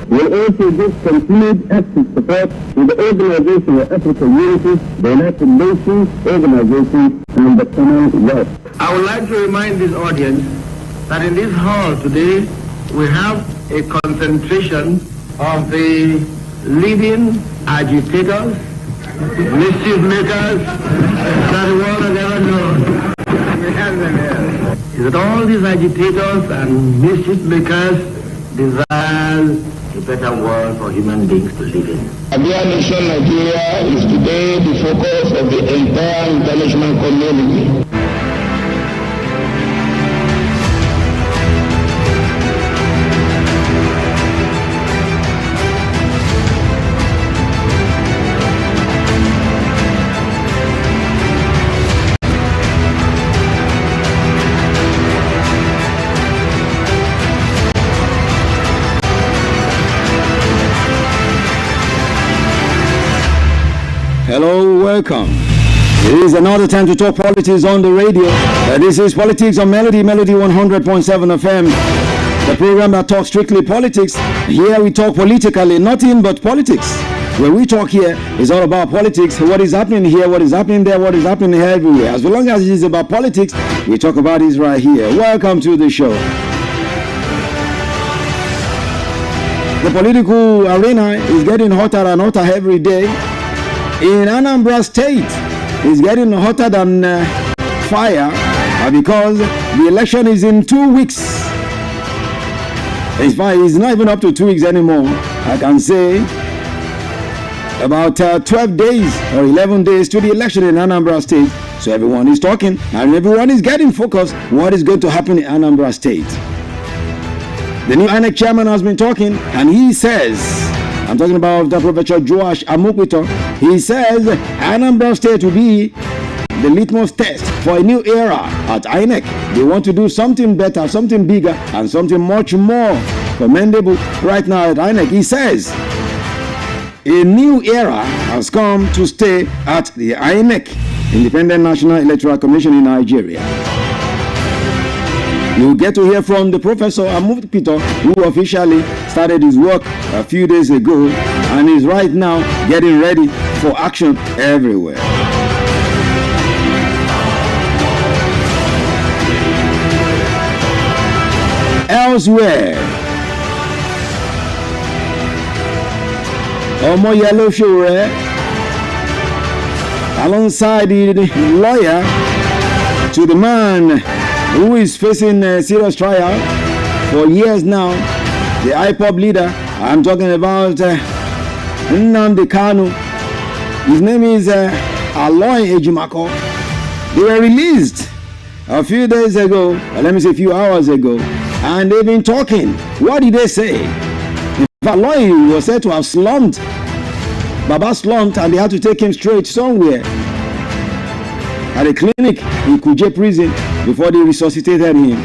will also give continued active support to the Organization of African Unity, the United Nations Organization, and the Commonwealth. I would like to remind this audience that in this hall today, we have a concentration of the leading agitators, mischief makers that the world has ever known. We have them here. Is that all these agitators and mischief makers desire a better world for human beings to live in. Abia Nation Nigeria is today the focus of the entire international community. Hello, welcome. It is another time to talk politics on the radio. This is Politics on Melody 100.7 FM. The program that talks strictly politics. Here we talk politically, nothing but politics. When we talk here, it's all about politics. What is happening here, what is happening there, what is happening everywhere. As long as it is about politics, we talk about it right here. Welcome to the show. The political arena is getting hotter and hotter every day. In Anambra State, it's getting hotter than fire because the election is in 2 weeks. In fact, it's not even up to 2 weeks anymore. I can say about 12 days or 11 days to the election in Anambra State. So everyone is talking and everyone is getting focused what is going to happen in Anambra State. The new INEC chairman has been talking and he says, I'm talking about the Professor Joash Amokwito. He says Anambra State will be the litmus test for a new era at INEC. They want to do something better, something bigger, and something much more commendable right now at INEC. He says a new era has come to stay at the INEC, Independent National Electoral Commission in Nigeria. You'll get to hear from the Professor Amokwito, who officially started his work a few days ago and is right now getting ready for action everywhere. Elsewhere, Omo Yellow Shure, alongside the lawyer to the man who is facing a serious trial for years now, the IPOB leader. I'm talking about Nnamdi Kanu. His name is Aloy Ejimako. They were released a few days ago, or let me say a few hours ago, and they've been talking. What did they say? Aloy was said to have slumped. Baba slumped and they had to take him straight somewhere at a clinic in Kuje prison before they resuscitated him.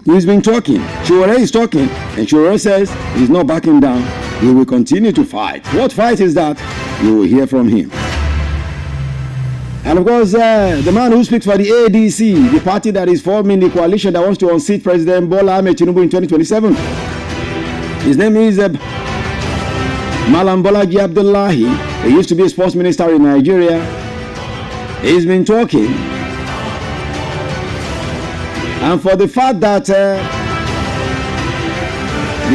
He's been talking. Shure is talking, and Shure says he's not backing down. He will continue to fight. What fight is that? You will hear from him. And of course, the man who speaks for the ADC, the party that is forming the coalition that wants to unseat President Bola Ahmed Tinubu in 2027. His name is Malam Bolaji Abdullahi. He used to be a sports minister in Nigeria. He's been talking. And for the fact that the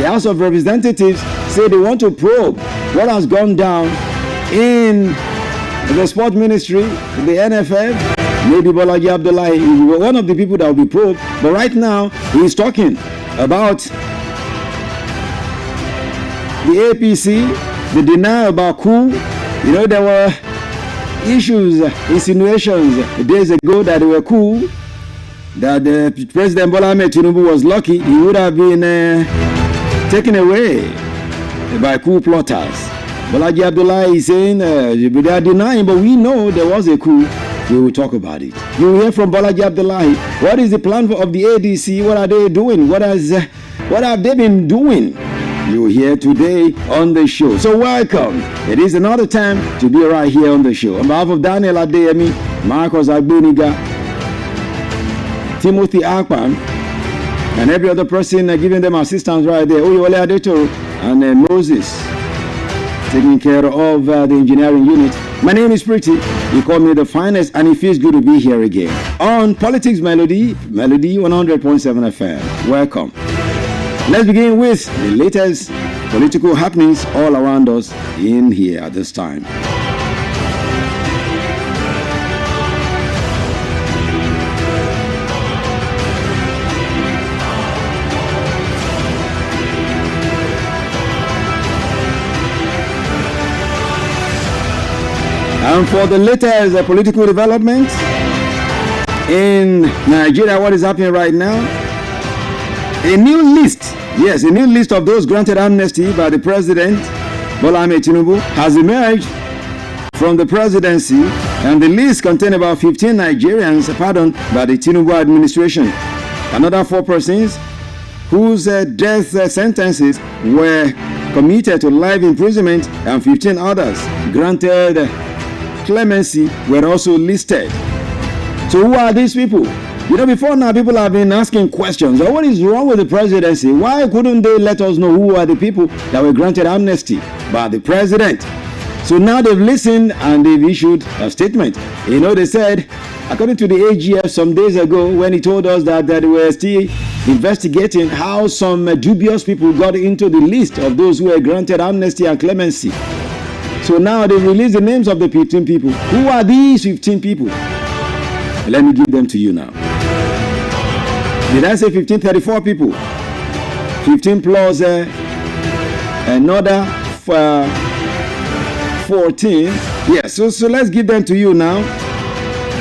House of Representatives say they want to probe what has gone down in the sport ministry, the NFF, maybe Bolaji Abdullahi is one of the people that will be probed. But right now, he's talking about the APC, the denial about coup. You know, there were issues, insinuations days ago that they were coup, that President Bola Ahmed Tinubu was lucky he would have been taken away by coup plotters. Bolaji Abdullahi is saying they are denying, but we know there was a coup. We will talk about it. You will hear from Bolaji Abdullahi. What is the plan of the ADC? What are they doing? What have they been doing? You will hear today on the show. So welcome. It is another time to be right here on the show. On behalf of Daniel Adeyemi, Marcus Agboniga, Timothy Akpan, and every other person giving them assistance right there. Oyewole Adetoro, and Moses taking care of the engineering unit. My name is Pretty. You call me the finest, and it feels good to be here again on Politics Melody 100.7 FM. Welcome. Let's begin with the latest political happenings all around us in here at this time. And for the latest political developments in Nigeria, what is happening right now? A new list of those granted amnesty by the President, Bola Ahmed Tinubu, has emerged from the presidency, and the list contains about 15 Nigerians pardoned by the Tinubu administration. Another 4 persons whose death sentences were commuted to life imprisonment, and 15 others granted clemency were also listed. So who are these people? You know, before now, people have been asking questions. What is wrong with the presidency? Why couldn't they let us know who are the people that were granted amnesty by the president? So now they've listened and they've issued a statement. You know, they said, according to the AGF some days ago, when he told us that they were still investigating how some dubious people got into the list of those who were granted amnesty and clemency. So now they've released the names of the 15 people. Who are these 15 people? Let me give them to you now. Did I say 15? 34 people. 15 plus another 14. Yes, so let's give them to you now.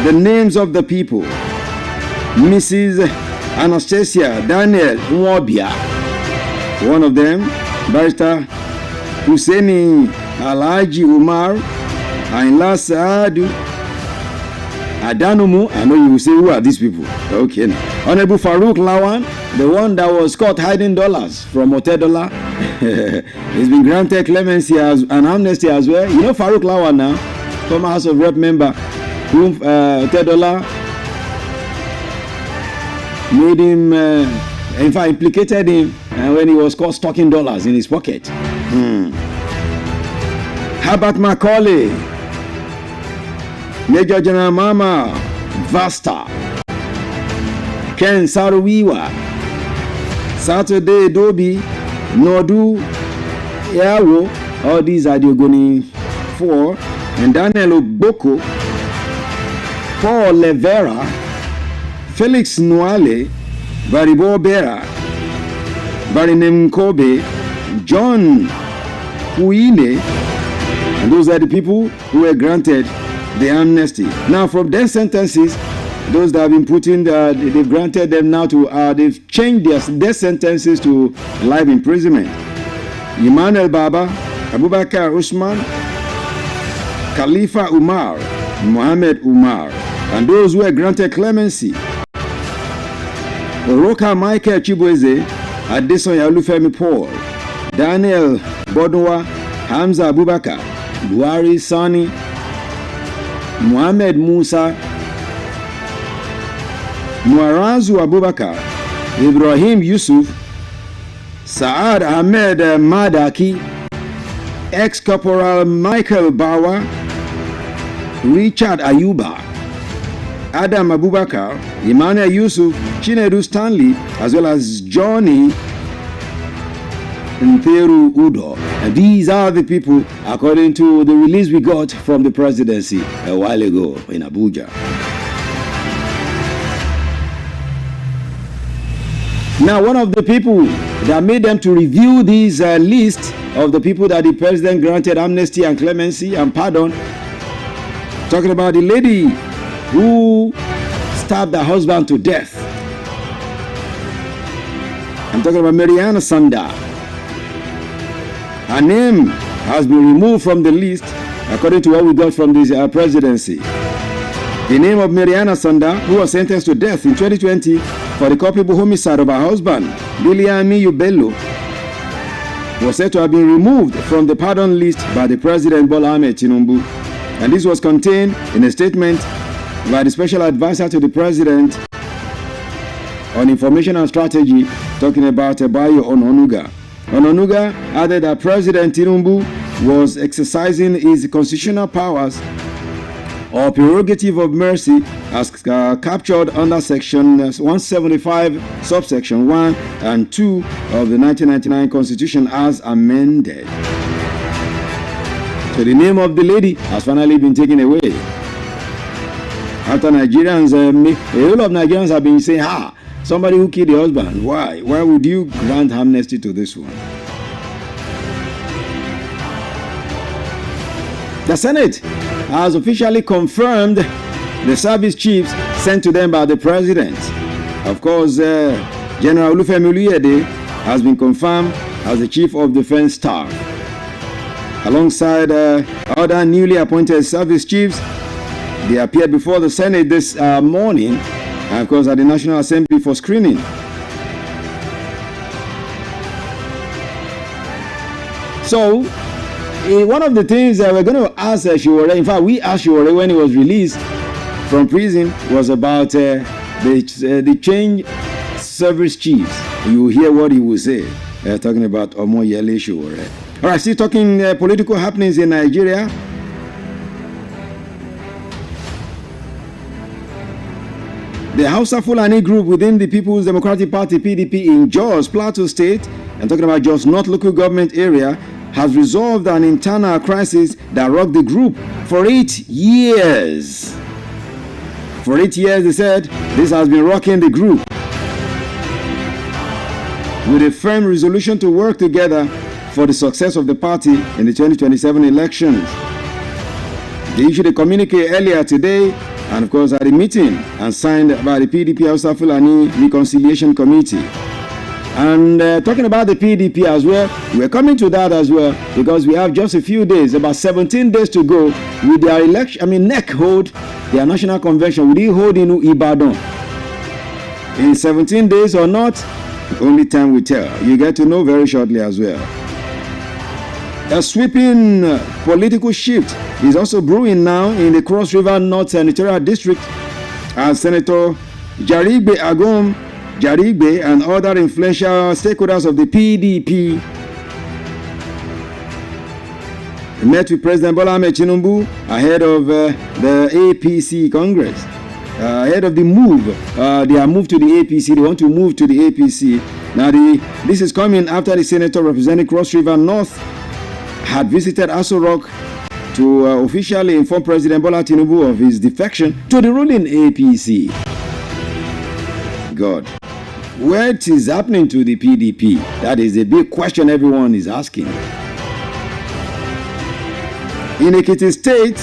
The names of the people. Mrs. Anastasia Daniel Nwobia. One of them, Barrister Husseini Alhaji Umar, Ainla Saadu Adanumu. I know you will say, who are these people? Okay. Honorable Farouk Lawan, the one that was caught hiding dollars from Otedola, he's been granted clemency as an amnesty as well. You know Farouk Lawan now, former House of Rep member, whom Otedola made him, in fact, implicated him when he was caught stocking dollars in his pocket. Herbert Macaulay, Major General Mama Vasta, Ken Saruwiwa, Saturday Dobi, Nodu Yawo, all these are the Ogoni 4, and Daniel Oboko, Paul Levera, Felix Nwale, Baribo Bera, Barinem Kobe, John Huine, and those are the people who were granted the amnesty. Now, from their sentences, those that have been put in, they've granted them now to, they've changed their sentences to life imprisonment. Emmanuel Baba, Abubakar Usman, Khalifa Umar, Mohammed Umar, and those who were granted clemency. Oroka Michael Chibueze, Adesoya Olufemi Paul, Daniel Bodwa, Hamza Abubakar, Buhari Sani, Muhammad Musa, Muarazu Abubakar, Ibrahim Yusuf, Saad Ahmed Madaki, ex-corporal Michael Bawa, Richard Ayuba, Adam Abubakar, Emmanuel Yusuf, Chinedu Stanley, as well as Johnny Nteru Udo. And these are the people, according to the release we got from the presidency a while ago in Abuja. Now, one of the people that made them to review this list of the people that the president granted amnesty and clemency and pardon, talking about the lady who stabbed her husband to death. I'm talking about Mariana Sanda. Her name has been removed from the list according to what we got from the presidency. The name of Mariana Sanda, who was sentenced to death in 2020 for the culpable homicide of her husband, Biliami Yubello, was said to have been removed from the pardon list by the President Bola Ahmed Tinubu. And this was contained in a statement by the Special Advisor to the President on Information and Strategy, talking about Bayo Ononuga. Ononuga added that President Tinubu was exercising his constitutional powers or prerogative of mercy as captured under Section 175, subsection 1 and 2 of the 1999 Constitution as amended. So the name of the lady has finally been taken away. After Nigerians, a whole of Nigerians have been saying, somebody who killed the husband, why? Why would you grant amnesty to this one? The Senate has officially confirmed the service chiefs sent to them by the president. Of course, General Olufemi Oluyede has been confirmed as the Chief of Defense Staff. Alongside other newly appointed service chiefs, they appeared before the Senate this morning, and of course at the National Assembly for screening. So, one of the things that we're going to ask Shiwore, in fact, we asked Shiwore when he was released from prison, was about the change service chiefs. You will hear what he will say, talking about Omoyele Shiwore. All right, still talking political happenings in Nigeria. The Hausa Fulani group within the People's Democratic Party, PDP, in Jos, Plateau State, and talking about Jos North local government area, has resolved an internal crisis that rocked the group for 8 years. For 8 years, they said, this has been rocking the group. With a firm resolution to work together for the success of the party in the 2027 elections. They issued a communique earlier today, and of course at a meeting, and signed by the PDP Hausa Fulani Reconciliation Committee. And talking about the PDP as well, we're coming to that as well, because we have just a few days, about 17 days to go with their election. NEC hold their national convention. Will they hold in Ibadan in 17 days or not? Only time will tell. You get to know very shortly as well. A sweeping political shift is also brewing now in the Cross River North Senatorial District, as Senator Jarigbe Agom Jarigbe and other influential stakeholders of the PDP met with President Bola Ahmed Tinubu ahead of the APC Congress. Ahead of the move, they are moved to the APC. They want to move to the APC. Now, this is coming after the senator representing Cross River North had visited Aso Rock to officially inform President Bola Tinubu of his defection to the ruling APC. God, what is happening to the PDP? That is a big question everyone is asking. In Ekiti State,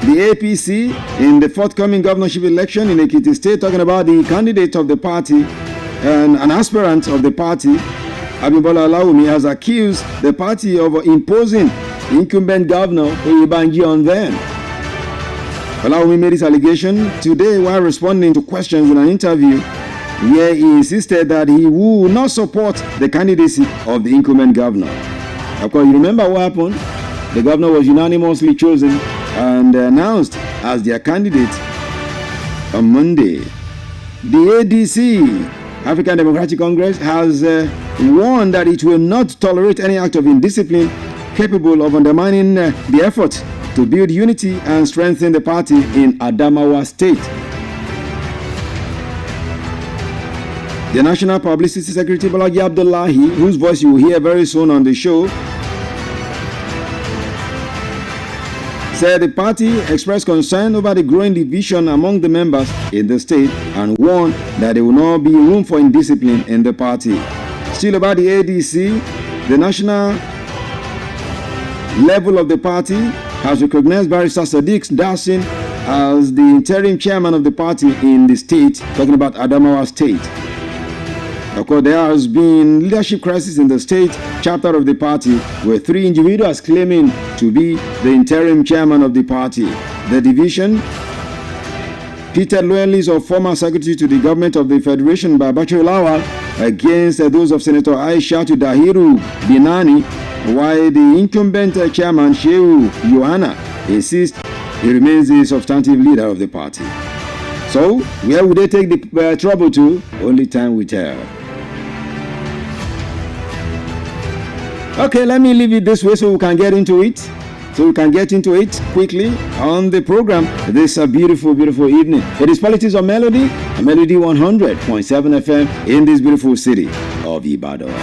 the APC in the forthcoming governorship election in Ekiti State, talking about the candidate of the party and an aspirant of the party, Abimbola Olaomi, has accused the party of imposing incumbent governor Oyebanji on them. Olaomi made this allegation today while responding to questions in an interview where he insisted that he would not support the candidacy of the incumbent governor. Of course, you remember what happened? The governor was unanimously chosen and announced as their candidate on Monday. The ADC, African Democratic Congress, has warned that it will not tolerate any act of indiscipline capable of undermining the effort to build unity and strengthen the party in Adamawa State. The National Publicity Secretary Bolaji Abdullahi, whose voice you will hear very soon on the show, said the party expressed concern over the growing division among the members in the state and warned that there will not be room for indiscipline in the party. Still about the ADC, the national level of the party has recognized Barrister Sadiq Dasin as the interim chairman of the party in the state, talking about Adamawa State. Of course, there has been leadership crisis in the state chapter of the party, with 3 individuals claiming to be the interim chairman of the party. The division pitted loyalists of former secretary to the government of the Federation, Babacho Lawal, against those of Senator Aishatu Dahiru Binani, while the incumbent chairman, Shehu Yohana, insists he remains the substantive leader of the party. So, where would they take the trouble to? Only time will tell. Okay, let me leave it this way so we can get into it. Quickly on the program this beautiful, beautiful evening. It is Politics of Melody, a Melody 100.7 FM in this beautiful city of Ibadan.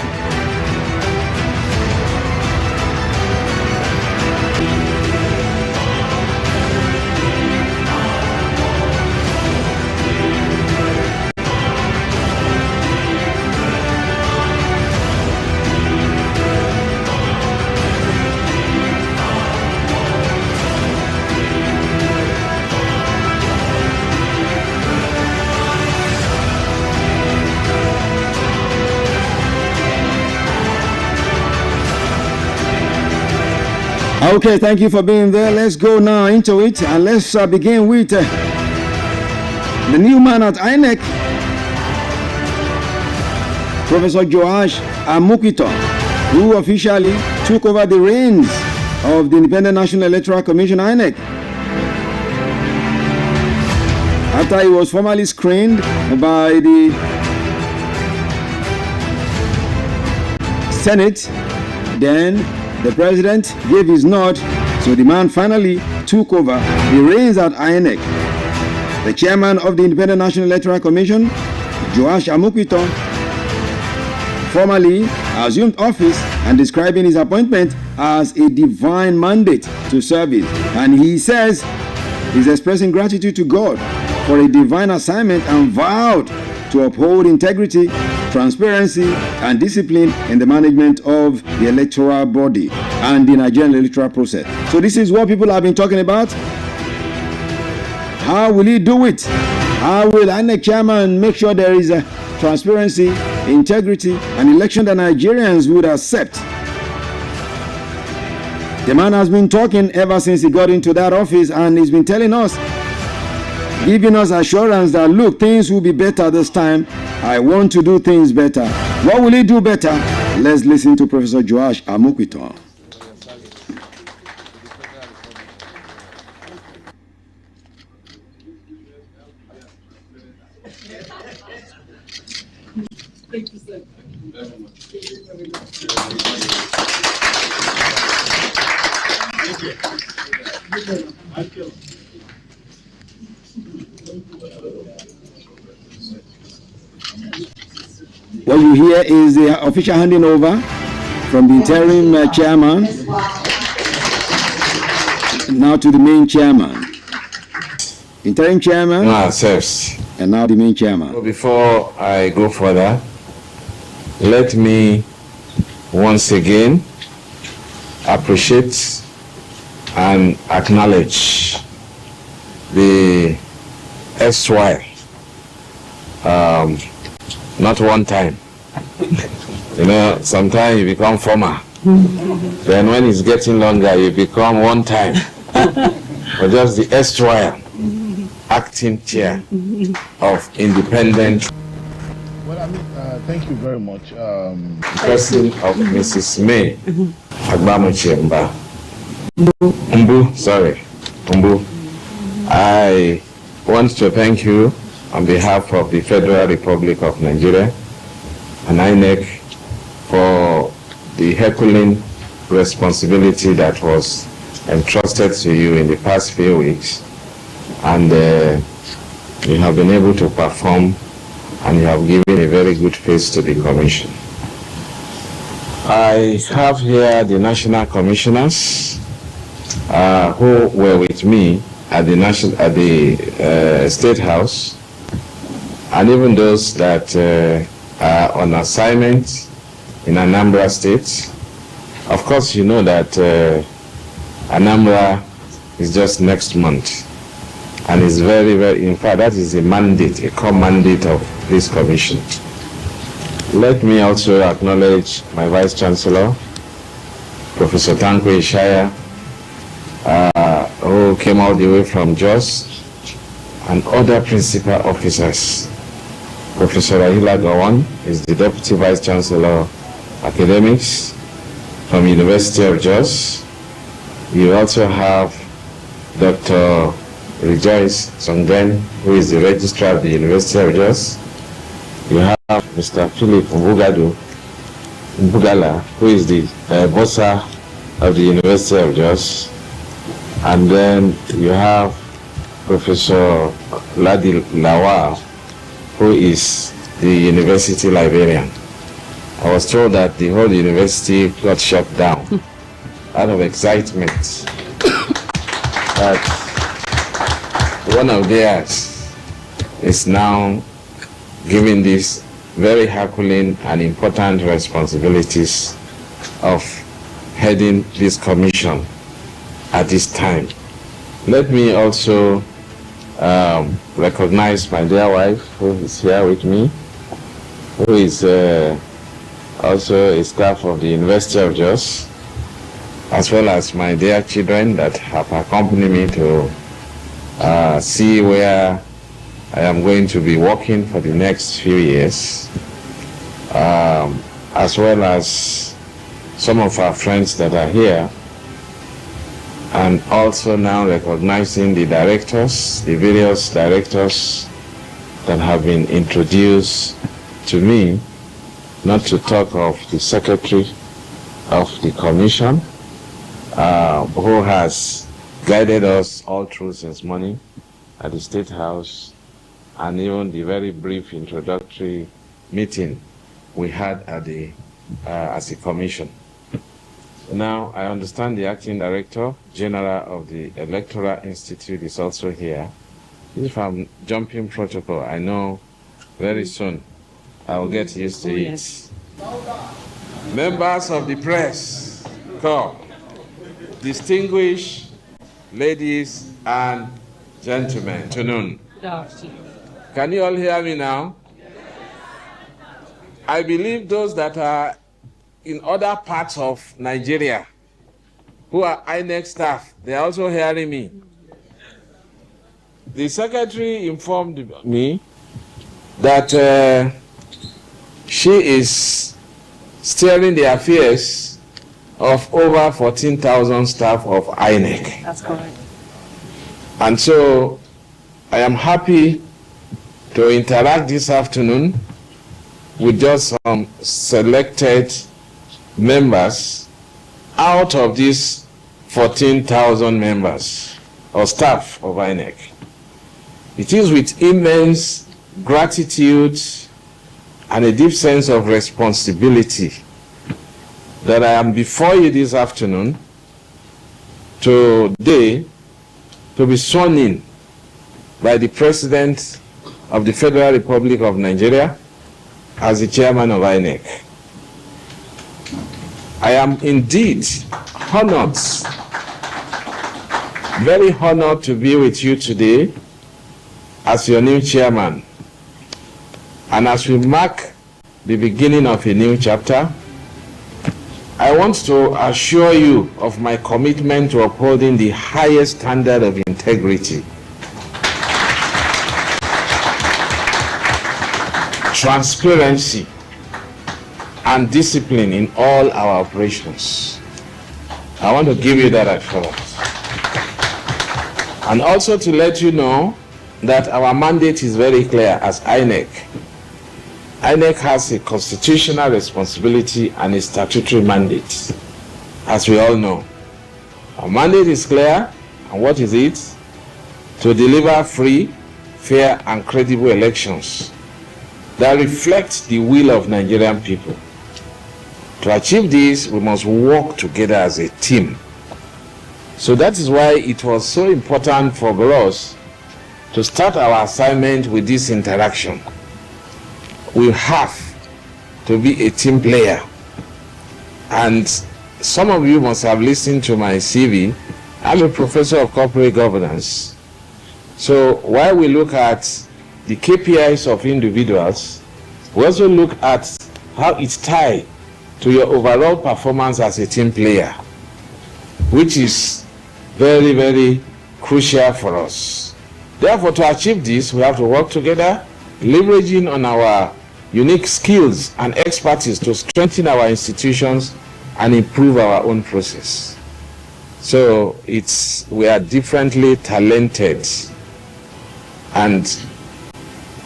Okay, thank you for being there. Let's go now into it, and let's begin with the new man at INEC, Professor Joash Amokiton, who officially took over the reins of the Independent National Electoral Commission, INEC, after he was formally screened by the Senate. Then the president gave his nod, so the man finally took over the reins at INEC. The chairman of the Independent National Electoral Commission, Joash Amokiton, formally assumed office and describing his appointment as a divine mandate to service. And he says he's expressing gratitude to God for a divine assignment and vowed to uphold integrity, transparency, and discipline in the management of the electoral body and the Nigerian electoral process. So this is what people have been talking about. How will he do it? How will INEC chairman make sure there is a transparency, integrity, an election that Nigerians would accept? The man has been talking ever since he got into that office, and he's been telling us, giving us assurance that, look, things will be better this time. I want to do things better. What will he do better? Let's listen to Professor Joash Amokiton. What you hear is the official handing over from the interim chairman now to the main chairman. Interim chairman and now the main chairman. So before I go further, let me once again appreciate and acknowledge the SY. Not one time. You know, sometimes you become former. Then when it's getting longer, you become one time. But just the SY acting chair of independent. Well, I mean, thank you very much. Person of Mrs. May Agbamuchemba. Umbu. I want to thank you on behalf of the Federal Republic of Nigeria and INEC for the Herculean responsibility that was entrusted to you in the past few weeks, and you have been able to perform, and you have given a very good face to the Commission. I have here the national commissioners who were with me at the State House, and even those that are on assignment in Anambra State. Of course, you know that Anambra is just next month, and it's very, very, in fact, that is a mandate, a core mandate of this commission. Let me also acknowledge my Vice Chancellor, Professor Tanko Ishaya, who came all the way from Jos, and other principal officers. Professor Rahila Gawan is the Deputy Vice Chancellor Academics from University of Jos. You also have Dr. Rejoice Songben, who is the Registrar of the University of Jos. You have Mr. Philip Mbugala, who is the Bosa of the University of Jos, and then you have Professor Ladi Lawal, who is the university librarian. I was told that the whole university got shut down out of excitement that one of theirs is now given these very Herculean and important responsibilities of heading this commission at this time. Let me also recognize my dear wife, who is here with me, who is also a staff of the University of Jos, as well as my dear children that have accompanied me to see where I am going to be working for the next few years, as well as some of our friends that are here, and also now recognizing the directors, the various directors that have been introduced to me, not to talk of the secretary of the commission, who has guided us all through since morning at the State House, and even the very brief introductory meeting we had at the as a commission. Now, I understand the acting director general of the Electoral Institute is also here. If I'm jumping protocol, I know very soon I'll get used to it. Yes. Members of the press, come. Distinguished ladies and gentlemen, afternoon. Can you all hear me now? I believe those that are in other parts of Nigeria who are INEC staff, they are also hearing me. The secretary informed me that she is steering the affairs of over 14,000 staff of INEC. That's correct. And so I am happy to interact this afternoon with just some selected members out of these 14,000 members or staff of INEC. It is with immense gratitude and a deep sense of responsibility that I am before you this afternoon today to be sworn in by the President of the Federal Republic of Nigeria as the chairman of INEC. I am indeed honored, very honored to be with you today as your new chairman. And as we mark the beginning of a new chapter, I want to assure you of my commitment to upholding the highest standard of integrity, transparency, and discipline in all our operations. I want to give you that assurance. And also to let you know that our mandate is very clear as INEC. INEC has a constitutional responsibility and a statutory mandate, as we all know. Our mandate is clear, and what is it? To deliver free, fair, and credible elections that reflect the will of Nigerian people. To achieve this, we must work together as a team. So that is why it was so important for us to start our assignment with this interaction. We have to be a team player. And some of you must have listened to my CV. I'm a professor of corporate governance. So while we look at the KPIs of individuals, we also look at how it's tied to your overall performance as a team player, which is very, very crucial for us. Therefore, to achieve this, we have to work together, leveraging on our unique skills and expertise to strengthen our institutions and improve our own process. So we are differently talented, and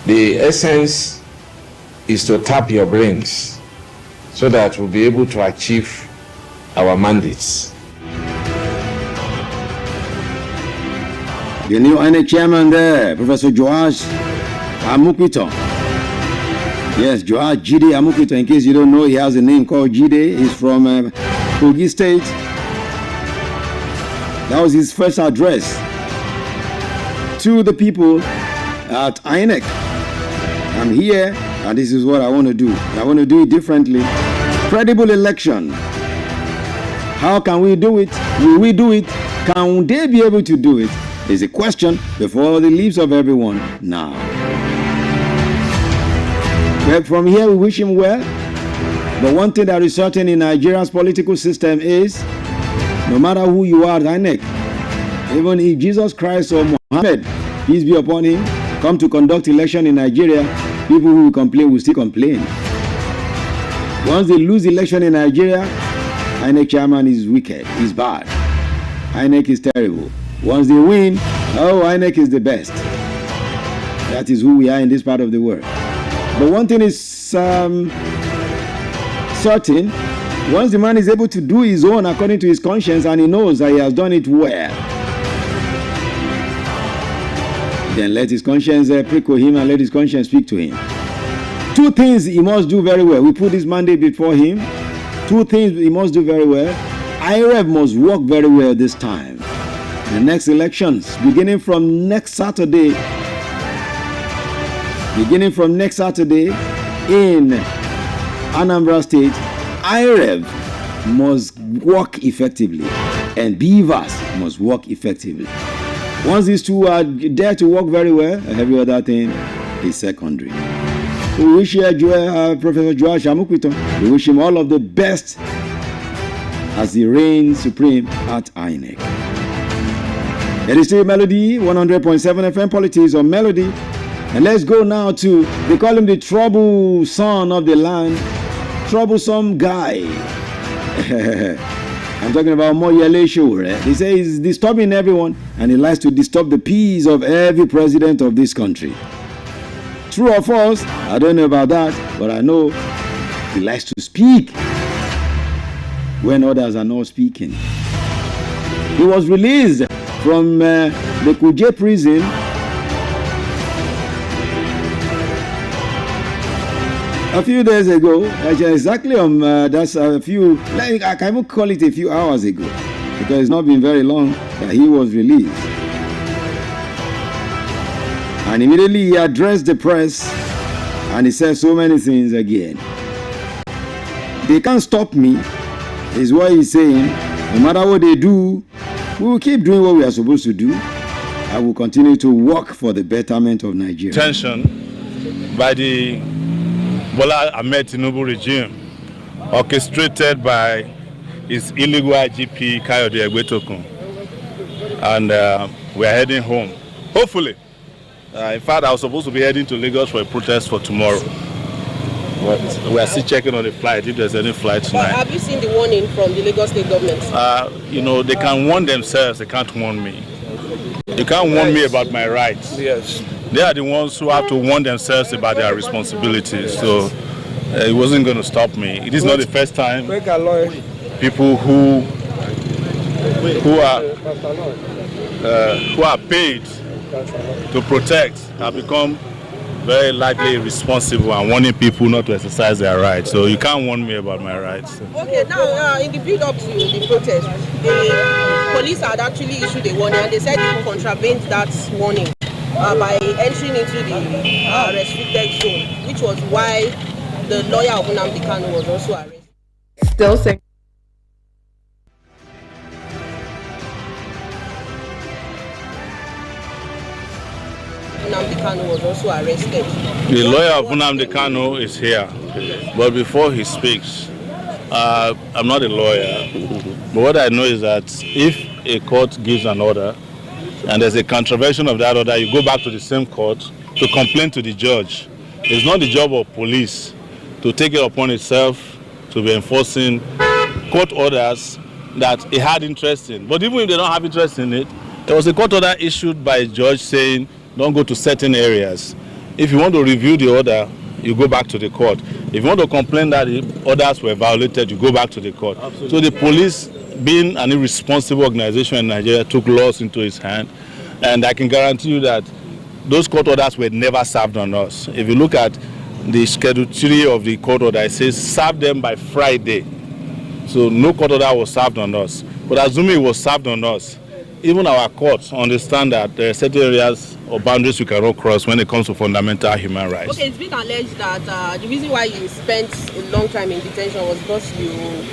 the essence is to tap your brains so that we'll be able to achieve our mandates. The new INEC chairman there, Professor Joash Amukwito. Yes, Joash Jide Amukwito. In case you don't know, he has a name called Jide. He's from Kogi State. That was his first address to the people at INEC. I'm here, and this is what I want to do. I want to do it differently. Credible election. How can we do it? Will we do it? Can they be able to do it? Is a question before the lips of everyone now. But from here, we wish him well. But one thing that is certain in Nigeria's political system is, no matter who you are at INEC, even if Jesus Christ or Muhammad, peace be upon him, come to conduct election in Nigeria, people who will complain will still complain. Once they lose election in Nigeria, INEC chairman is wicked, is bad. INEC is terrible. Once they win, INEC is the best. That is who we are in this part of the world. But one thing is certain, once the man is able to do his own according to his conscience and he knows that he has done it well, then let his conscience prickle him and let his conscience speak to him. Two things he must do very well. We put this mandate before him. Two things he must do very well. IREV must work very well this time. The next elections, beginning from next Saturday in Anambra State, IREV must work effectively and BVAS must work effectively. Once these two are there to work very well, every other thing is secondary. We wish Professor Joash Amukwito, we wish him all of the best as he reigns supreme at INEC. It is still Melody, 100.7 FM Politics on Melody. And let's go now to, they call him the troublesome of the land, troublesome guy. I'm talking about Moyele Sowore. He says he's disturbing everyone and he likes to disturb the peace of every president of this country. True or false? I don't know about that, but I know he likes to speak when others are not speaking. He was released from the Kuje prison a few days ago, exactly that's a few, like I can even call it a few hours ago, because it's not been very long that he was released. And immediately he addressed the press and he said so many things again. They can't stop me, is what he's saying. No matter what they do, we will keep doing what we are supposed to do. I will continue to work for the betterment of Nigeria. Tension by the Bola Ahmed Tinubu regime, orchestrated by his illegal IGP Kayode Egbetokun, and we are heading home. Hopefully, in fact, I was supposed to be heading to Lagos for a protest for tomorrow. But we are still checking on the flight if there's any flight tonight. Have you seen the warning from the Lagos State government? They can warn themselves. They can't warn me. You can't warn me about my rights. Yes. They are the ones who have to warn themselves about their responsibilities. So it wasn't going to stop me. It is not the first time people who are paid to protect have become very likely responsible and warning people not to exercise their rights. So you can't warn me about my rights. Okay, now in the build up to the protest, the police had actually issued a warning and they said they contravened that warning by entering into the restricted zone, which was why the lawyer of Nnamdi Kanu was also arrested. Still saying. Nnamdi Kanu was also arrested. The lawyer of Nnamdi Kanu is here, but before he speaks, I'm not a lawyer, but what I know is that if a court gives an order and there's a contravention of that order, you go back to the same court to complain to the judge. It's not the job of police to take it upon itself to be enforcing court orders that it had interest in. But even if they don't have interest in it, there was a court order issued by a judge saying don't go to certain areas. If you want to review the order, you go back to the court. If you want to complain that the orders were violated, you go back to the court. Absolutely. So the police, being an irresponsible organization in Nigeria, took laws into its hand. And I can guarantee you that those court orders were never served on us. If you look at the Schedule 3 of the court order, it says serve them by Friday. So no court order was served on us. But assuming it was served on us, even our courts understand that there are certain areas or boundaries we cannot cross when it comes to fundamental human rights. Okay, it's been alleged that the reason why you spent a long time in detention was because you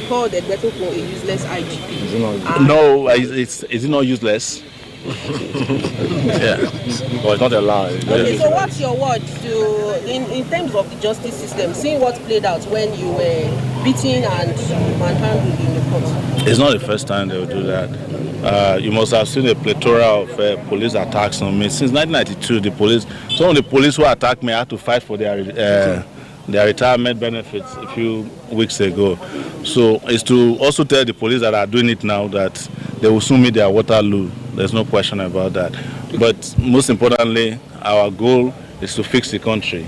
called Egbetokun a useless IGP. No, is it not useless? Yeah, well, it's not allowed. Okay, so what's your word in terms of the justice system, seeing what played out when you were beaten and manhandled in the court? It's not the first time they will do that. You must have seen a plethora of police attacks on me. Since 1992, some of the police who attacked me had to fight for their retirement benefits a few weeks ago. So it's to also tell the police that are doing it now that they will soon meet their Waterloo. There's no question about that. But most importantly, our goal is to fix the country.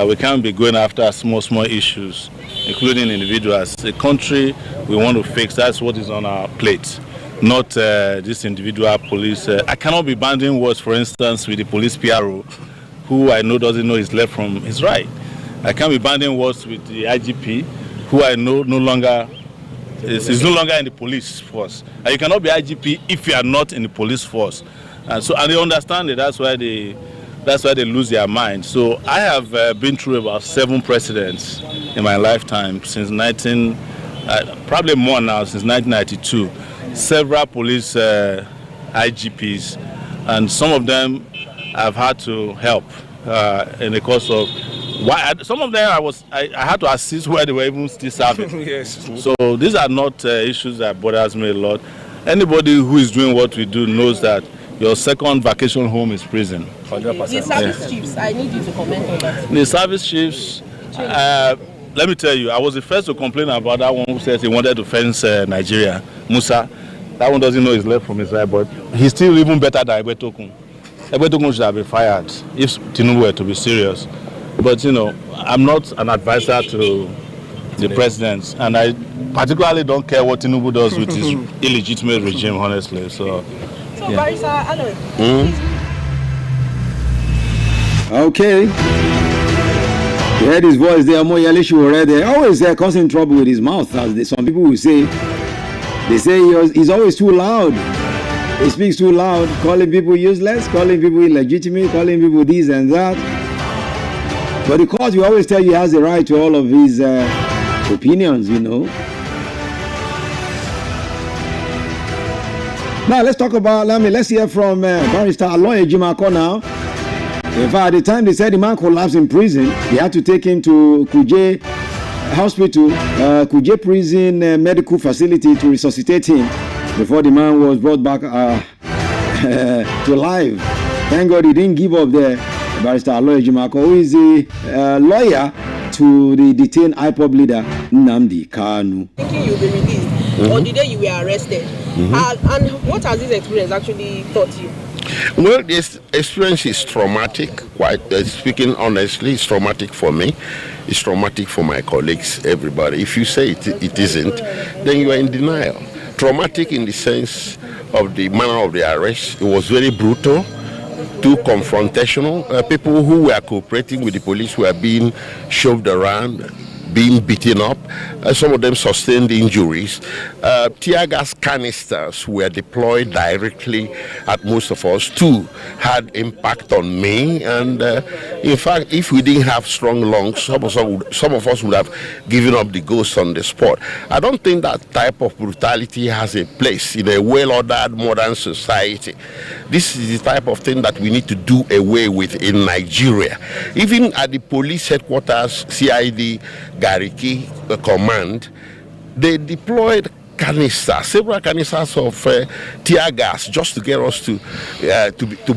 We can't be going after small issues, including individuals. The country we want to fix, that's what is on our plate. Not this individual police. I cannot be banding words, for instance, with the police PRO, who I know doesn't know his left from his right. I can't be banding words with the IGP, who I know is no longer in the police force. And you cannot be IGP if you are not in the police force. And they understand it. That's why they lose their mind. So I have been through about 7 presidents in my lifetime since probably more now, since 1992. Several police IGPs, and some of them I've had to help in the course of some of them I had to assist where they were even still serving. Yes. So these are not issues that bothers me a lot. Anybody who is doing what we do knows that your second vacation home is prison. 100%. The service chiefs, I need you to comment on that. The service chiefs, let me tell you, I was the first to complain about that one who says he wanted to fence Nigeria, Musa. That one doesn't know his left from his right, but he's still even better than Egbetokun. Egbetokun should have been fired if Tinubu were to be serious. But, I'm not an advisor to the president, and I particularly don't care what Tinubu does with his illegitimate regime, honestly. So yeah. Barrister Aloy. Okay. You heard his voice there, Moyalishu already. Always causing trouble with his mouth, as some people will say. They say he's always too loud. He speaks too loud, calling people useless, calling people illegitimate, calling people this and that. But the court will always tell you he has the right to all of his opinions, Now let's hear from Barrister Aloy Ejimako now. In fact, at the time they said the man collapsed in prison, they had to take him to Kuje Hospital, Kuje Prison Medical Facility to resuscitate him before the man was brought back to life. Thank God he didn't give up there. Barrister Aloy Ejimako, who is the lawyer to the detained IPOB leader Nnamdi Kanu. Thinking you'll be released on the day you were arrested. And what has this experience actually taught you? Well, this experience is traumatic. Quite speaking honestly, it's traumatic for me. It's traumatic for my colleagues, everybody. If you say it isn't, then you are in denial. Traumatic in the sense of the manner of the arrest. It was very brutal, too confrontational. People who were cooperating with the police were being shoved around, being beaten up. Some of them sustained injuries. Tear gas canisters were deployed directly at most of us. 2 had impact on me. And in fact, if we didn't have strong lungs, some of us would have given up the ghost on the spot. I don't think that type of brutality has a place in a well-ordered modern society. This is the type of thing that we need to do away with in Nigeria. Even at the police headquarters, CID, Gariki command, they deployed several canisters of tear gas just to get us to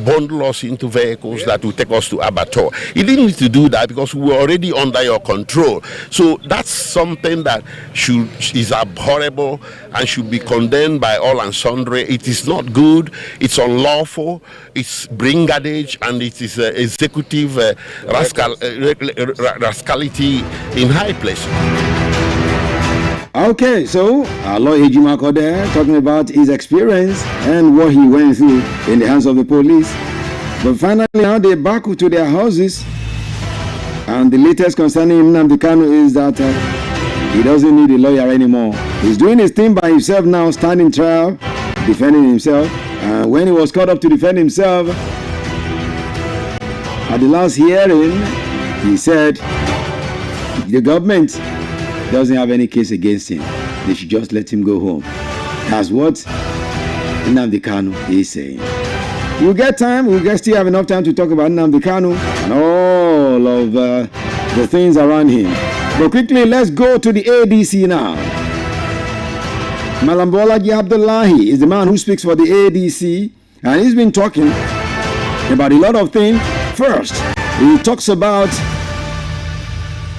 bundle us into vehicles that will take us to Abattoir. He didn't need to do that because we were already under your control. So that's something that is abhorrible and should be condemned by all and sundry. It is not good. It's unlawful. It's brigandage, and it is executive rascality in high places. Okay, so our lawyer Ejimako there talking about his experience and what he went through in the hands of the police. But finally now they're back to their houses, and the latest concerning Nnamdi Kanu is that he doesn't need a lawyer anymore. He's doing his thing by himself now, standing trial, defending himself. And when he was called up to defend himself at the last hearing, he said the government doesn't have any case against him. They should just let him go home. That's what Nnamdi Kanu is saying. We'll get time. We'll still have enough time to talk about Nnamdi Kanu and all of the things around him. But quickly, let's go to the ADC now. Malam Bolaji Abdullahi is the man who speaks for the ADC, and he's been talking about a lot of things. First, he talks about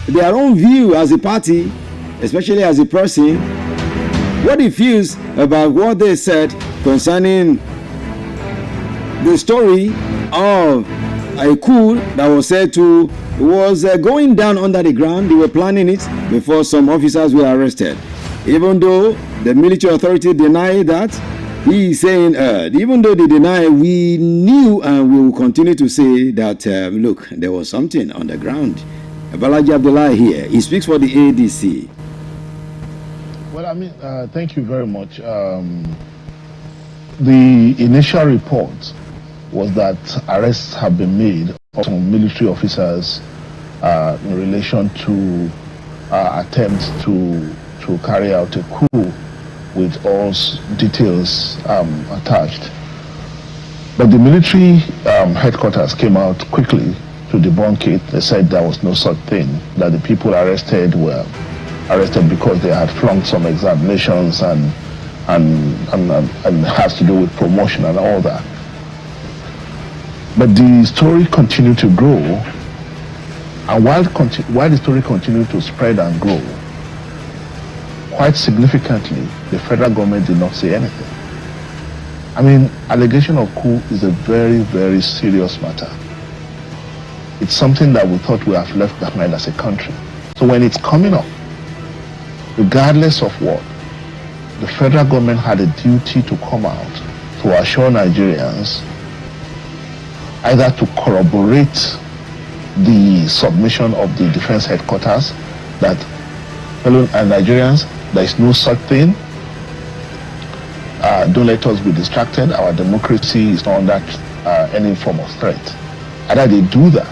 their own view as a party, especially as a person, what he feels about what they said concerning the story of a coup that was said to was going down under the ground. They were planning it before some officers were arrested. Even though the military authority deny that, he is saying, even though they deny, we knew and we will continue to say that, look, there was something on the ground. Balaji Abdullah here. He speaks for the ADC. Well, I mean, thank you very much. The initial report was that arrests have been made of some military officers in relation to attempts to carry out a coup with all details attached. But the military headquarters came out quickly to debunk it. They said there was no such thing, that the people arrested were arrested because they had flunked some examinations and has to do with promotion and all that. But the story continued to grow, and while the story continued to spread and grow, quite significantly, the federal government did not say anything. I mean, allegation of coup is a very, very serious matter. It's something that we thought we have left behind as a country. So when it's coming up, regardless of what, the federal government had a duty to come out to assure Nigerians either to corroborate the submission of the defense headquarters that fellow Nigerians, there is no such thing. Don't let us be distracted. Our democracy is not under any form of threat. Either they do that,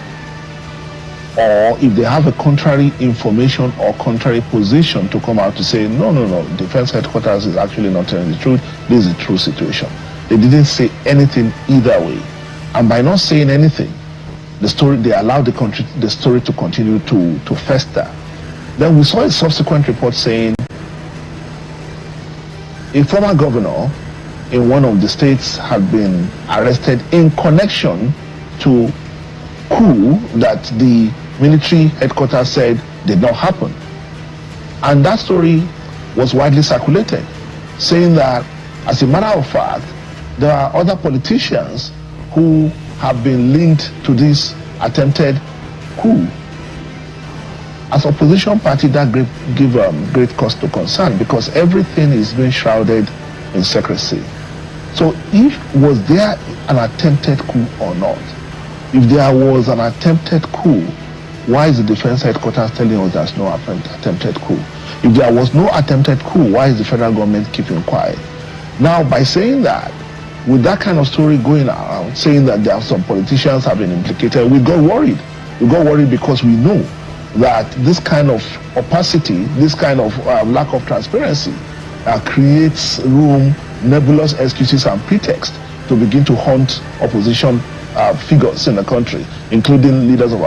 or if they have a contrary information or contrary position, to come out to say, no, defense headquarters is actually not telling the truth. This is the true situation. They didn't say anything either way. And by not saying anything, they allowed the story to continue to fester. Then we saw a subsequent report saying a former governor in one of the states had been arrested in connection to coup that the military headquarters said did not happen. And that story was widely circulated, saying that, as a matter of fact, there are other politicians who have been linked to this attempted coup. As opposition party, that give great cause to concern, because everything is being shrouded in secrecy. So was there an attempted coup or not? If there was an attempted coup, why is the defense headquarters telling us there's no attempted coup? If there was no attempted coup, why is the federal government keeping quiet? Now, by saying that, with that kind of story going around, saying that there are some politicians have been implicated, we got worried. We got worried because we know that this kind of opacity, this kind of lack of transparency creates room, nebulous excuses and pretexts to begin to hunt opposition figures in the country, including leaders of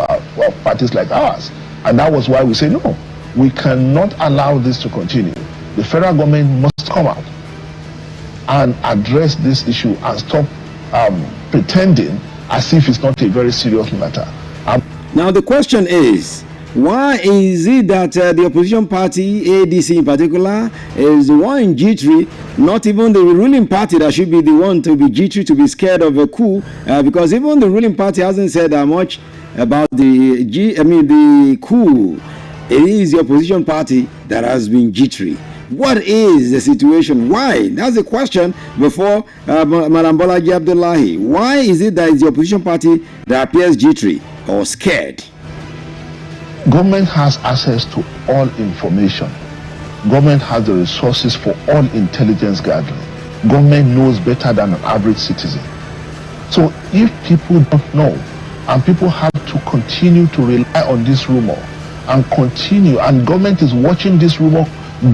parties like ours. And that was why we say, no, we cannot allow this to continue. The federal government must come out and address this issue and stop pretending as if it's not a very serious matter. Now the question is, why is it that the opposition party, ADC in particular, is the one in G3, not even the ruling party that should be the one to be G3 to be scared of a coup? Because even the ruling party hasn't said that much about the coup. It is the opposition party that has been G3. What is the situation? Why? That's the question before Madam Bolaji Abdullahi. Why is it that it's the opposition party that appears G3 or scared? Government has access to all information. Government has the resources for all intelligence gathering. Government knows better than an average citizen. So if people don't know, and people have to continue to rely on this rumor, and continue, and government is watching this rumor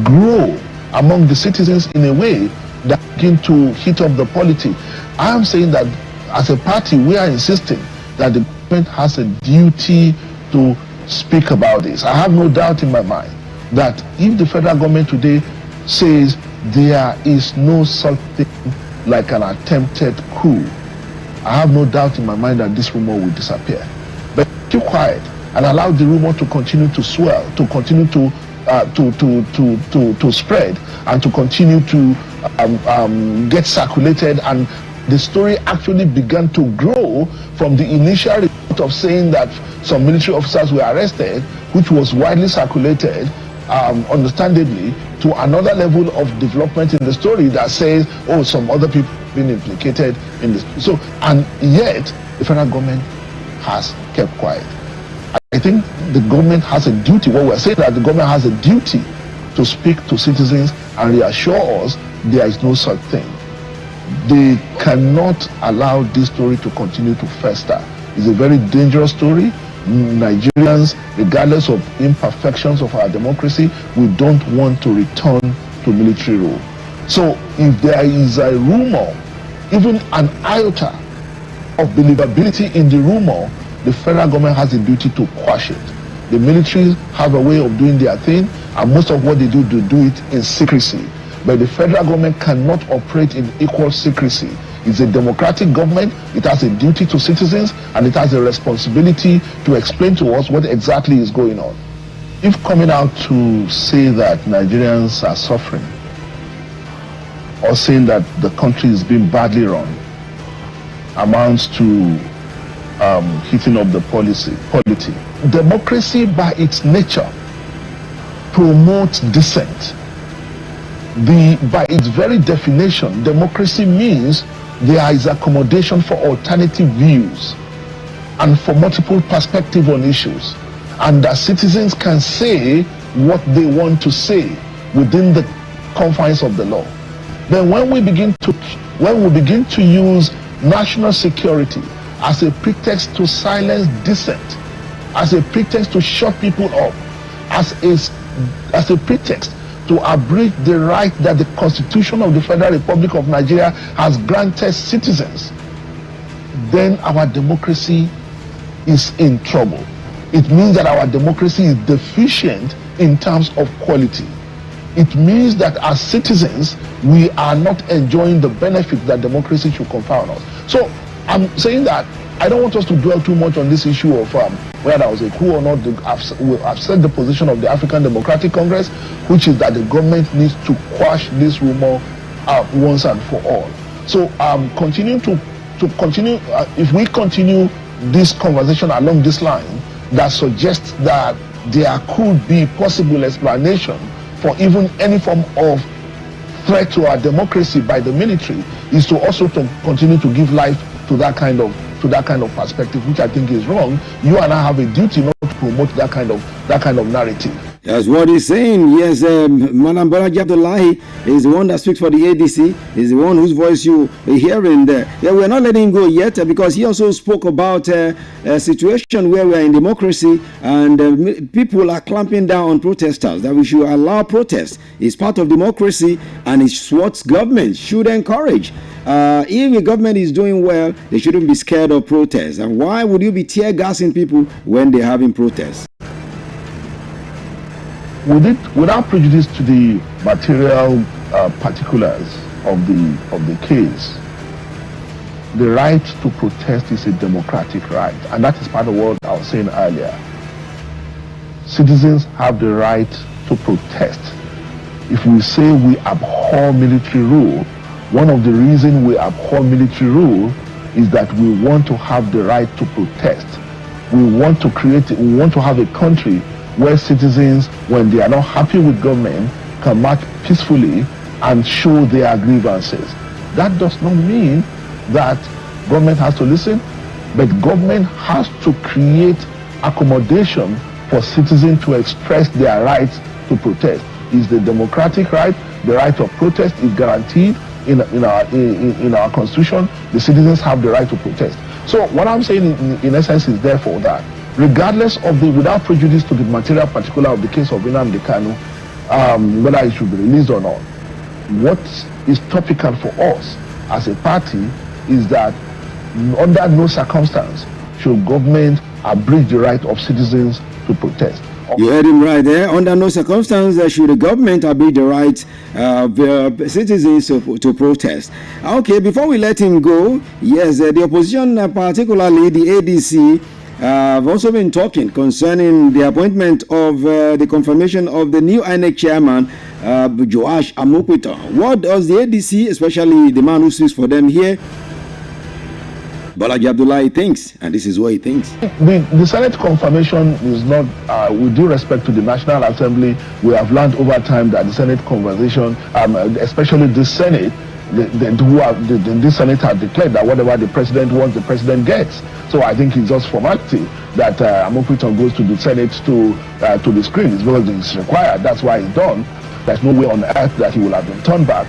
grow among the citizens in a way that begin to heat up the polity. I am saying that as a party, we are insisting that the government has a duty to speak about this. I have no doubt in my mind that if the federal government today says there is no such thing like an attempted coup, I have no doubt in my mind that this rumor will disappear. But keep quiet and allow the rumor to continue to swell, to continue to spread, and to continue to get circulated. And the story actually began to grow from the initial report of saying that some military officers were arrested, which was widely circulated, understandably, to another level of development in the story that says, oh, some other people have been implicated in this. So, and yet, the federal government has kept quiet. I think the government has a duty, what we're saying, that the government has a duty to speak to citizens and reassure us there is no such thing. They cannot allow this story to continue to fester. It's a very dangerous story. Nigerians, regardless of imperfections of our democracy, we don't want to return to military rule. So if there is a rumor, even an iota of believability in the rumor, the federal government has a duty to quash it. The military have a way of doing their thing, and most of what they do it in secrecy. But the federal government cannot operate in equal secrecy. It's a democratic government, it has a duty to citizens, and it has a responsibility to explain to us what exactly is going on. If coming out to say that Nigerians are suffering, or saying that the country is being badly run, amounts to heating up the polity. Democracy by its nature promotes dissent. By its very definition, democracy means there is accommodation for alternative views and for multiple perspectives on issues, and that citizens can say what they want to say within the confines of the law. Then when we begin to use national security as a pretext to silence dissent, as a pretext to shut people up, as a pretext to abridge the right that the Constitution of the Federal Republic of Nigeria has granted citizens, then our democracy is in trouble. It means that our democracy is deficient in terms of quality. It means that as citizens, we are not enjoying the benefits that democracy should confer on us. So I'm saying that I don't want us to dwell too much on this issue of whether there was a coup or not. I've said the position of the African Democratic Congress, which is that the government needs to quash this rumor once and for all. So if we continue this conversation along this line that suggests that there could be possible explanation for even any form of threat to our democracy by the military, is to also to continue to give life to that kind of perspective, which I think is wrong. You and I have a duty not to promote that kind of narrative. That's what he's saying. Yes, Madam Bolaji Abdullahi is the one that speaks for the ADC, is the one whose voice you are hearing there. Yeah, we're not letting him go yet because he also spoke about a situation where we are in democracy and people are clamping down on protesters, that we should allow protest. It's part of democracy and it's what government should encourage. If the government is doing well, they shouldn't be scared of protests. And why would you be tear gassing people when they're having protests? Without prejudice to the material particulars of the case, the right to protest is a democratic right, and that is part of what I was saying earlier. Citizens have the right to protest. If we say we abhor military rule, one of the reasons we abhor military rule is that we want to have the right to protest. We want to have a country where citizens, when they are not happy with government, can march peacefully and show their grievances. That does not mean that government has to listen, but government has to create accommodation for citizens to express their rights to protest. Is the democratic right, the right of protest is guaranteed in our constitution. The citizens have the right to protest. So what I'm saying in essence is therefore that regardless of without prejudice to the material particular of the case of Nnamdi Kanu, whether it should be released or not, what is topical for us as a party is that under no circumstance should government abridge the right of citizens to protest. You heard him right there. Under no circumstance should the government abridge the right of citizens to protest. Okay, before we let him go, yes, the opposition, particularly the ADC, have also been talking concerning the appointment of the confirmation of the new INEC chairman, Joash Amokwito. What does the ADC, especially the man who speaks for them here, Bolaji Abdullahi, thinks, and this is what he thinks. The Senate confirmation is not, with due respect to the National Assembly, we have learned over time that the Senate conversation, especially the Senate, this Senate has declared that whatever the president wants, the president gets. So I think it's just formality that Amokwito goes to the Senate to the screen. It's because it's required. That's why it's done. There's no way on earth that he will have been turned back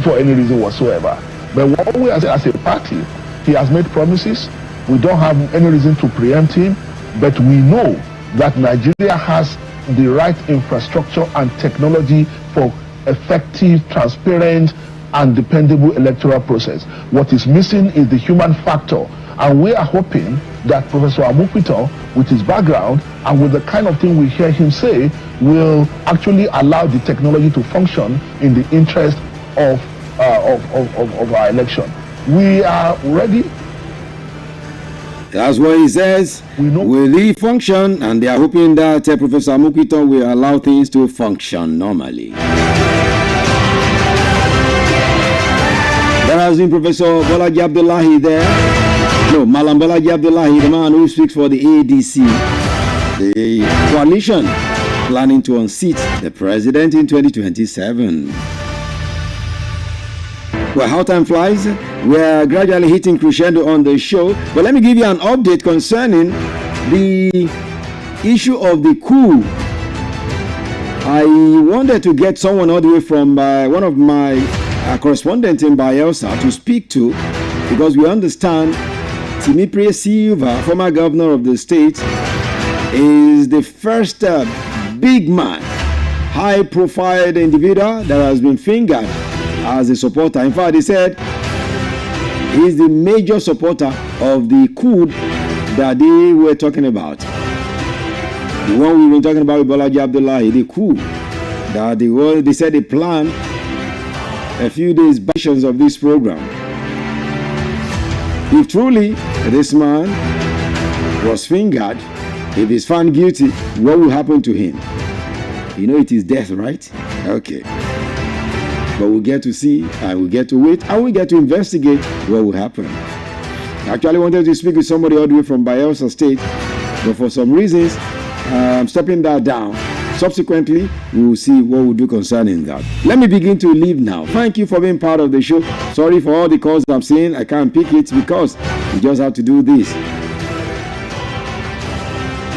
for any reason whatsoever. But what we as a party, he has made promises. We don't have any reason to preempt him, but we know that Nigeria has the right infrastructure and technology for effective, transparent, and dependable electoral process. What is missing is the human factor, and we are hoping that Professor Amokwito, with his background and with the kind of thing we hear him say, will actually allow the technology to function in the interest of our election. We are ready. That's what he says. Will he function? And they are hoping that Professor Amokwito will allow things to function normally. There has been Professor Bolaji Abdullahi there. No, Malam Bolaji Abdullahi, the man who speaks for the ADC, the coalition planning to unseat the president in 2027. Well, how time flies. We're gradually hitting crescendo on the show. But let me give you an update concerning the issue of the coup. I wanted to get someone all the way from one of my correspondents in Bayelsa to speak to, because we understand Timipre Silva, former governor of the state, is the first big man, high-profile individual that has been fingered as a supporter. In fact, he said he's the major supporter of the coup that they were talking about. The one we've been talking about with Bolaji Abdullahi, the coup that they said they planned a few days back of this program. If truly this man was fingered, if he's found guilty, what will happen to him? You know it is death, right? Okay. But we'll get to see, and we'll get to wait, and we'll get to investigate what will happen. I actually wanted to speak with somebody all the way from Bayelsa State, but for some reasons, I'm stepping that down. Subsequently, we will see what we'll do concerning that. Let me begin to leave now. Thank you for being part of the show. Sorry for all the calls I'm seeing. I can't pick it because we just have to do this.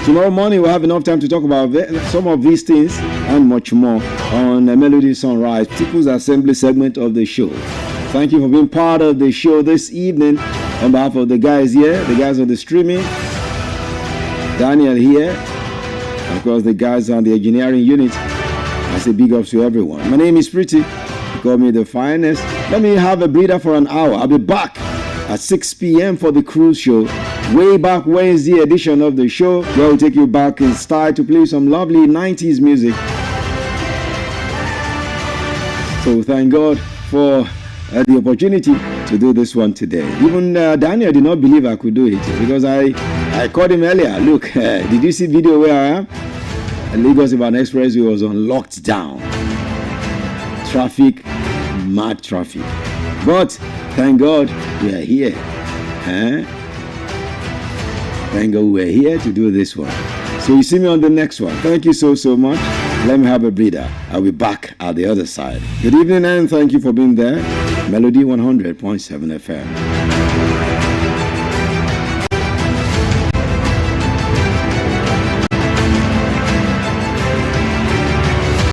Tomorrow morning, we'll have enough time to talk about some of these things and much more on Melody Sunrise, People's Assembly segment of the show. Thank you for being part of the show this evening. On behalf of the guys here, the guys on the streaming, Daniel here, and of course the guys on the engineering unit, I say big ups to everyone. My name is Pretty. You call me the finest. Let me have a breather for an hour. I'll be back at 6 p.m. for the cruise show. Way back Wednesday edition of the show, where we'll take you back in style to play some lovely 90s music. So thank God for the opportunity to do this one today. Even Daniel did not believe I could do it because I called him earlier. Look, did you see video where I am? Lagos Ibadan Expressway was on lockdown. Traffic, mad traffic. But thank God we are here. Thank God we're here to do this one. So you see me on the next one. Thank you so much. Let me have a breather. I'll be back at the other side. Good evening and thank you for being there. Melody 100.7 FM.